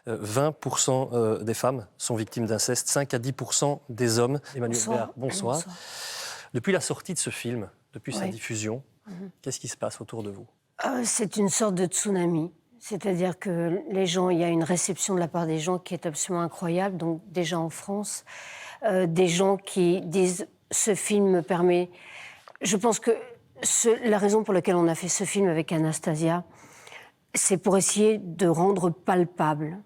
20% des femmes sont victimes d'inceste, 5 à 10% des hommes. Emmanuelle Béard, bonsoir. Bonsoir. Depuis la sortie de ce film, depuis sa Oui. diffusion, qu'est-ce qui se passe autour de vous? C'est une sorte de tsunami. C'est-à-dire que les gens, il y a une réception de la part des gens qui est absolument incroyable. Donc déjà en France, des gens qui disent ce film me permet. Je pense que la raison pour laquelle on a fait ce film avec Anastasia, c'est pour essayer de rendre palpable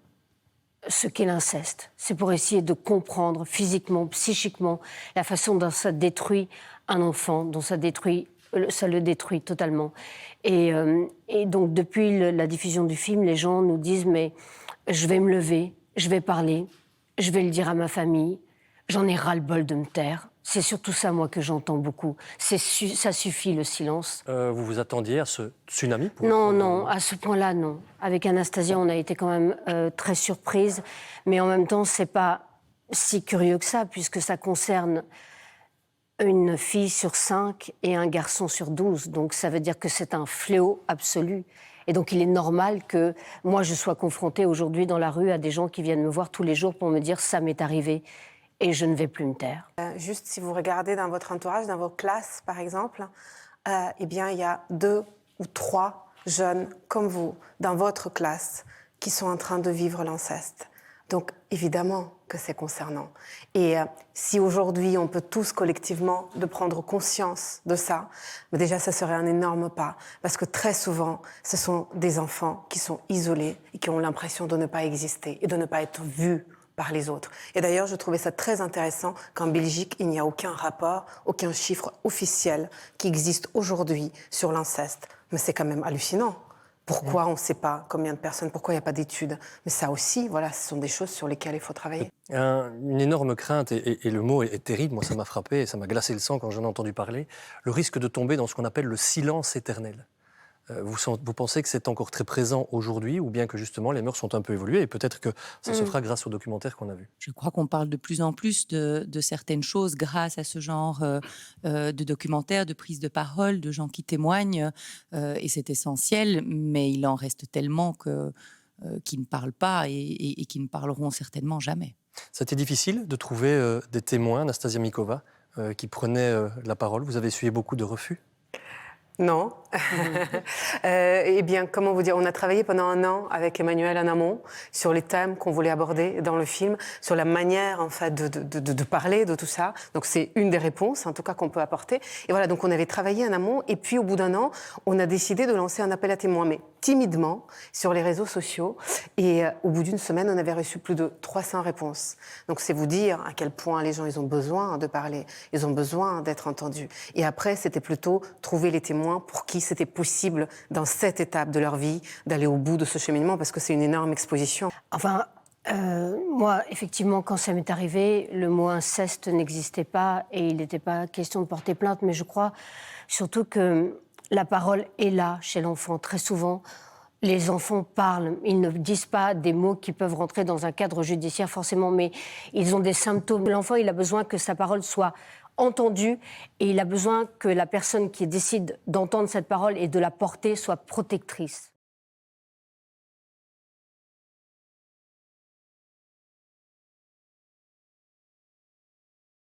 ce qu'est l'inceste. C'est pour essayer de comprendre physiquement, psychiquement, la façon dont ça détruit un enfant, dont ça le détruit totalement. Et donc, depuis la diffusion du film, les gens nous disent « mais je vais me lever, je vais parler, je vais le dire à ma famille, j'en ai ras-le-bol de me taire ». C'est surtout ça, moi, que j'entends beaucoup. Ça suffit, le silence. Vous vous attendiez à ce tsunami Non, à ce point-là, non. Avec Anastasia, on a été quand même très surprise, mais en même temps, c'est pas si curieux que ça, puisque ça concerne une fille sur 5 et un garçon sur 12. Donc ça veut dire que c'est un fléau absolu. Et donc il est normal que moi, je sois confrontée aujourd'hui dans la rue à des gens qui viennent me voir tous les jours pour me dire « ça m'est arrivé ». Et je ne vais plus me taire. Juste si vous regardez dans votre entourage, dans vos classes par exemple, eh bien il y a 2 ou 3 jeunes comme vous dans votre classe qui sont en train de vivre l'inceste. Donc évidemment que c'est concernant. Et si aujourd'hui on peut tous collectivement de prendre conscience de ça, mais déjà ça serait un énorme pas. Parce que très souvent, ce sont des enfants qui sont isolés et qui ont l'impression de ne pas exister et de ne pas être vus par les autres. Et d'ailleurs, je trouvais ça très intéressant qu'en Belgique, il n'y a aucun rapport, aucun chiffre officiel qui existe aujourd'hui sur l'inceste. Mais c'est quand même hallucinant. Pourquoi on ne sait pas combien de personnes, pourquoi il n'y a pas d'études? Mais ça aussi, voilà, ce sont des choses sur lesquelles il faut travailler. Une énorme crainte, et le mot est terrible, moi ça m'a frappé, et ça m'a glacé le sang quand j'en ai entendu parler, le risque de tomber dans ce qu'on appelle le silence éternel. Vous pensez que c'est encore très présent aujourd'hui, ou bien que justement les mœurs sont un peu évoluées, et peut-être que ça se fera grâce au documentaire qu'on a vu? Je crois qu'on parle de plus en plus de certaines choses grâce à ce genre de documentaires, de prises de parole, de gens qui témoignent, et c'est essentiel, mais il en reste tellement qui ne parlent pas et qui ne parleront certainement jamais. C'était difficile de trouver des témoins, Anastasia Mikova, qui prenaient la parole. Vous avez essuyé beaucoup de refus? Non. Eh bien, comment vous dire, on a travaillé pendant 1 an avec Emmanuelle en amont sur les thèmes qu'on voulait aborder dans le film, sur la manière en fait de parler de tout ça. Donc c'est une des réponses, en tout cas, qu'on peut apporter. Et voilà, donc on avait travaillé en amont, et puis au bout d'1 an, on a décidé de lancer un appel à témoins, mais timidement, sur les réseaux sociaux. Et au bout d'1 semaine, on avait reçu plus de 300 réponses. Donc c'est vous dire à quel point les gens, ils ont besoin de parler, ils ont besoin d'être entendus. Et après, c'était plutôt trouver les témoins pour qui c'était possible, dans cette étape de leur vie, d'aller au bout de ce cheminement, parce que c'est une énorme exposition. Enfin, moi, effectivement, quand ça m'est arrivé, le mot inceste n'existait pas et il n'était pas question de porter plainte, mais je crois surtout que la parole est là chez l'enfant. Très souvent, les enfants parlent, ils ne disent pas des mots qui peuvent rentrer dans un cadre judiciaire forcément, mais ils ont des symptômes. L'enfant, il a besoin que sa parole soit entendue et il a besoin que la personne qui décide d'entendre cette parole et de la porter soit protectrice.